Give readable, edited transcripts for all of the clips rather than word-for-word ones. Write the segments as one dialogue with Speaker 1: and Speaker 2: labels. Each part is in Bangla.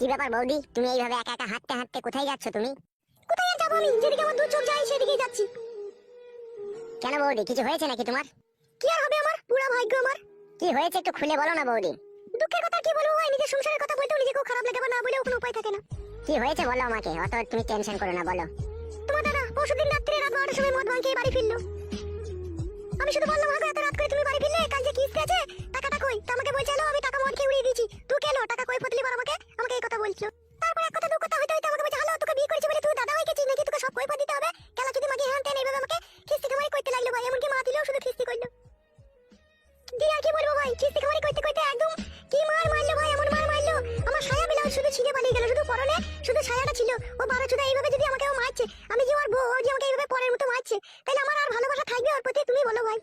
Speaker 1: কি ব্যাপার বৌদি, তুমি এইভাবে একা একা হাঁটতে হাঁটতে কোথায় যাচ্ছ তুমি?
Speaker 2: কোথায় আর যাবো আমি? যেদিকে আমার দু চোখ যায় সেদিকেই যাচ্ছি।
Speaker 1: কেন বৌদি, কিছু হয়েছে নাকি তোমার?
Speaker 2: কি আর হবে আমার, পুরা ভাগ্য আমার।
Speaker 1: কি হয়েছে একটু খুলে বলো না বৌদি।
Speaker 2: দুঃখের কথা কি বলবো ভাই, নিজের সংসারের কথা বলতেও নিজেকেও খারাপ লাগে, বা না বলেও কোনো উপায় থাকে না।
Speaker 1: কি হয়েছে বলো আমাকে, অত তুমি টেনশন করো না, বলো।
Speaker 2: তোমার দাদা পরশুদিন রাত্রে রাত 12টার সময় মদ ভাঙ খেয়ে বাড়ি ফিরলো। আমি শুধু বললাম, হাগো এত রাত করে তুমি বাড়ি ফিরলে, কাল যে কিস্তি আছে টাকাটা কই? তা আমাকে বলছিল আমি টাকা মদ খেয়ে উড়িয়ে দিয়েছি। তুই কেন টাকা কই পতলি বার আমাকে আমাকে এই কথা বলছিল। তারপর এক কথা দু কথা হইতে হইতে আমাকে বলছে, হ্যালো তোকে বিয়ে করেছি বলে তুই দাদা হয়ে গেছিস নাকি, তোকে সব কই পদ দিতে হবে? কেলা যদি মাকে হ্যান তেন এইভাবে আমাকে কিস্তি খামারি করতে লাগলো ভাই। এমনকি মা দিলেও শুধু কিস্তি করলো। দিয়ে আর কি বলবো ভাই, কিস্তি খামারি করতে করতে একদম কি মার মারলো ভাই, এমন মার মারলো আমার সায়া বিলাও শুধু ছিঁড়ে পালিয়ে গেল। শুধু পরনে শুধু সায়াটা ছিল। ও 12 চুদা এইভাবে যদি আমাকে ও মারছে, আমি যে ওর বউ, ও যে আমাকে এইভাবে পরের মতো মারছে, তাহলে আমার আর ভালোবাসা থাকবে ওর প্রতি? তুমি বলো ভাই।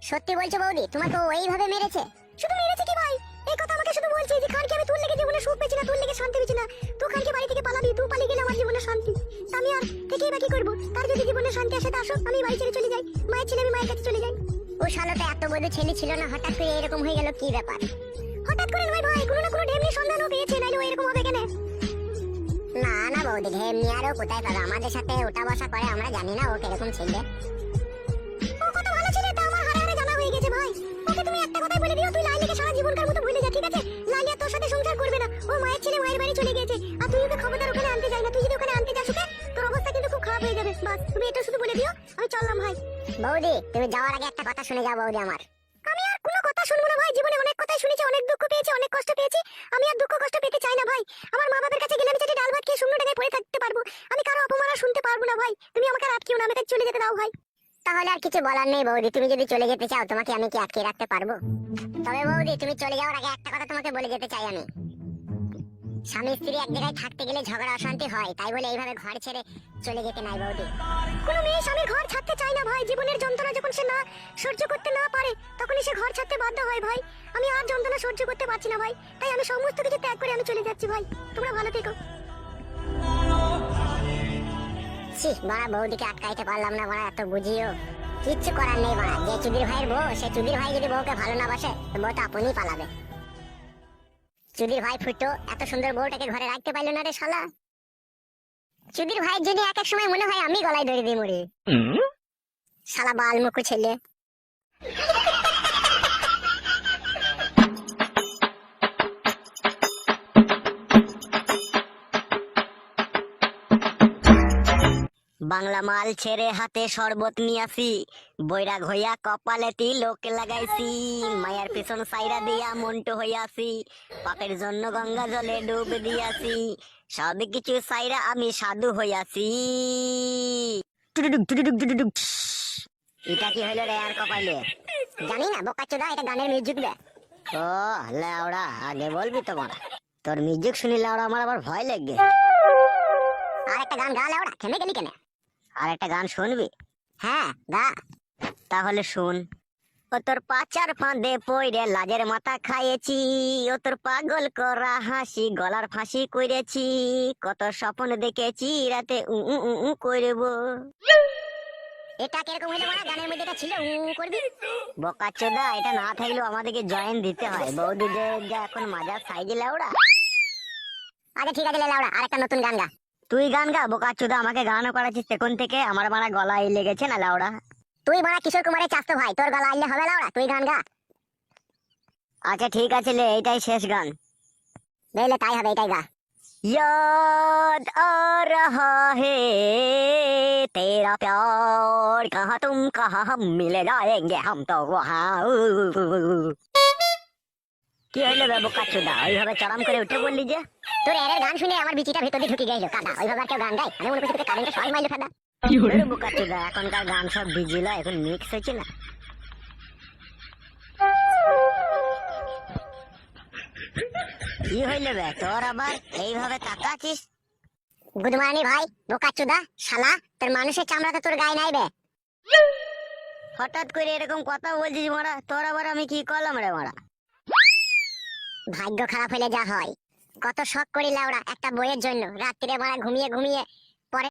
Speaker 1: সত্যি বলছো বৌদি, তোমাকে ও এইভাবে মেরেছে?
Speaker 2: শুধু মেরেছে কি ভাই, এই কথা আমাকে শুধু বলছে যে খানকে আমি তোর লেগে জীবনে সুখ পেয়েছি না, তোর লেগে শান্তি পেয়েছি না। তুই খানকে বাড়ি থেকে পালাবি, তুই পালিয়ে গেলে আমার জীবনে শান্তি। তা আমি আর থেকেই বা কি করবো? তার যদি জীবনে শান্তি আসে তা আসুক, আমি বাড়ি ছেড়ে চলে যাই। মায়ের ছেলে আমি মায়ের কাছে চলে যাই।
Speaker 1: ও শালাটা এত বড় ছেলে ছিল না, হঠাৎ করে এরকম হয়ে গেল, কি ব্যাপার?
Speaker 2: হঠাৎ করে নয় ভাই, কোনো না কোনো ঢেমনি সন্ধান ও পেয়েছে, নাইলে ও এরকম হবে কেন?
Speaker 1: না না বৌদি, ঢেমনি আরো কোথায় পাবে, আমাদের সাথে ওঠা বসা করে, আমরা জানি না ও কিরকম ছেলে।
Speaker 2: ও কত ভালো ছেলে তা আমার হারে হারে জানা হয়ে গেছে ভাই। ওকে তুমি একটা কথাই বলে দিও, তুই লাইলিকে সারা জীবনকার মতো ভুলে যা, ঠিক আছে? লাইলি আর তোর সাথে সংসার করবে না। ও মায়ের ছেলে মায়ের বাড়ি চলে গেছে, আর তুই ওকে খবরদার ওখানে আনতে যাই না। তুই যদি ওখানে আনতে যাস ওকে, তোর অবস্থা কিন্তু খুব খারাপ হয়ে যাবে। বাস তুমি এটা শুধু বলে দিও, আমি চললাম ভাই।
Speaker 1: বৌদি তুমি যাওয়ার আগে একটা কথা শুনে যাও বৌদি আমার।
Speaker 2: আমি আর কোনো কথা শুনবো না ভাই, জীবনে অনেক কথাই শুনেছি, অনেক দুঃখ পেয়েছি, অনেক কষ্ট পেয়েছি। আমি আর দুঃখ কষ্ট পেতে চাই না ভাই। আমার মা বাবার কাছে গেলে আমি চাটি ডাল ভাত খেয়ে শূন্য টাকায় পড়ে থাকতে পারবো। আমি কারো অপমান আর শুনতে পারবো না ভাই। তুমি আমাকে আর আটকিও না, আমাকে চলে যেতে দাও ভাই।
Speaker 1: তাহলে আর কিছু বলার নেই বৌদি, তুমি যদি চলে যেতে চাও তোমাকে আমি কি আটকে রাখতে পারবো? তবে বৌদি তুমি চলে যাওয়ার আগে একটা কথা তোমাকে বলে যেতে চাই আমি। স্বামী স্ত্রী এক জায়গায় থাকতে গেলে ঝগড়া অশান্তি হয়, তাই বলে এইভাবে ঘর ছেড়ে চলে যেতে নাই বৌদি।
Speaker 2: কোনো মেয়ে স্বামীর ঘর ছাড়তে চায় না ভাই। জীবনের যন্ত্রণা যখন সে না সহ্য করতে না পারে, তখনই সে ঘর ছাড়তে বাধ্য হয় ভাই। আমি আর যন্ত্রণা সহ্য করতে পারছি না ভাই, তাই আমি সমস্ত কিছু ত্যাগ করে আমি চলে যাচ্ছি ভাই। তোমরা ভালো থেকো।
Speaker 1: ছি বাড়া, বৌদিকে আটকাইতে পারলাম না বাড়া, এত বুঝিও কিচ্ছু করার নেই বাড়া। যে চুদির ভাইয়ের বউ, সে চুদির ভাই যদি বউকে ভালো না বাসে, তো বউ তো আপনিই পালাবে। চুদির ভাই ফুটো এত সুন্দর বউটাকে ঘরে রাখতে পারলো না রে শালা। চুদির ভাইয়ের জন্য এক এক সময় মনে হয় আমি গলায় দড়ি দিয়ে মরি। শালা বাল মুখো ছেলে।
Speaker 3: বাংলা মাল ছেড়ে হাতে শরবত নিয়াছি, বৈরাগ হইয়া কপালে তিলক লাগাইছি, মায়ের পিছন সাইরা দিয়া মন্টু হইয়াছি, পাপের জন্য গঙ্গা জলে ডুব দিয়াছি, সব কিছু সাইরা আমি সাধু হইয়াছি। টুডুডুক টুডুডুক টুডুডুক। এটা কি হইলো রে আর কপালে?
Speaker 1: জানি না বোকাচোদা, এটা গানের মিউজিক দে।
Speaker 3: ও লাউড়া, আগে বলবি তো মারা, তোর মিউজিক শুনি লাউড়া আমার আবার ভয় লাগে।
Speaker 1: আর একটা গান গা লেওড়া, থেমে গেলি কেন?
Speaker 3: আর একটা গান শুনবি?
Speaker 1: হ্যাঁ গা।
Speaker 3: তাহলে শুন। ও তোর পাচার ফাঁদে পইরে লাজের মাথা খাইয়েছি, ও তোর পাগল করা হাসি গলার ফাঁসি কইরেছি, কত স্বপ্ন দেখেছি রাতে উ উ উ উ কইরব।
Speaker 1: এটা কিরকম হইলো বাড়া, গানের মধ্যে এটা ছিল করবি?
Speaker 3: বোকাচোদা, এটা না থাকলেও আমাদেরকে জয়েন দিতে হয়। বৌদিদের যা এখন মাজার সাইজে লাউড়া।
Speaker 1: আচ্ছা ঠিক আছে লেওড়া, আর একটা নতুন গান গা।
Speaker 3: তুই গান গা বোকাচোদা, আমাকে গানও করাচ্ছিস এখন থেকে, আমার মারা গলায় লেগেছে না লাউড়া।
Speaker 1: তুই বাড়া কিশোর কুমারের চাস্তো ভাই, তোর গলা আইলে হবে লাউড়া, তুই গান গা।
Speaker 3: আচ্ছা ঠিক আছে লে, এইটাই শেষ গান।
Speaker 1: বেলে তাই হবে, এটাই গা।
Speaker 3: याद आ रहा है तेरा प्यार, कहाँ तुम कहाँ हम मिले जाएंगे हम तो वहाँ। কি হইলো বে বোকাচোদা, ওইভাবে চড়াম করে উঠে বললি যে?
Speaker 1: তোর এর গান শুনে আমার বিচিটা ভেতর দিয়ে ঢুকে গেল কাদা, ওইভাবে আর কেউ গান গায়? আমি মনে করছি তোকে কারেন্টে সবাই মাইলো কাদা।
Speaker 3: ওরে বোকাচোদা, এখনকার গান সব ডিজিলা, এখন মিক্স হয়েছে না। কি হইলো বে তোর আবার এইভাবে তাকাচ্ছিস?
Speaker 1: গুড মর্নিং ভাই বোকাচোদা শালা, তোর মানুষের চামড়া তো তোর গায়ে নাই বে।
Speaker 3: হঠাৎ করে এরকম কথা বলছিস মারা, তোর আবার আমি কি করলাম রে মারা?
Speaker 1: ভাগ্য খারাপ হলে যা হয়। কত শখ করি লাউড়া একটা বইয়ের জন্য, রাত্রিরে মারা ঘুমিয়ে ঘুমিয়ে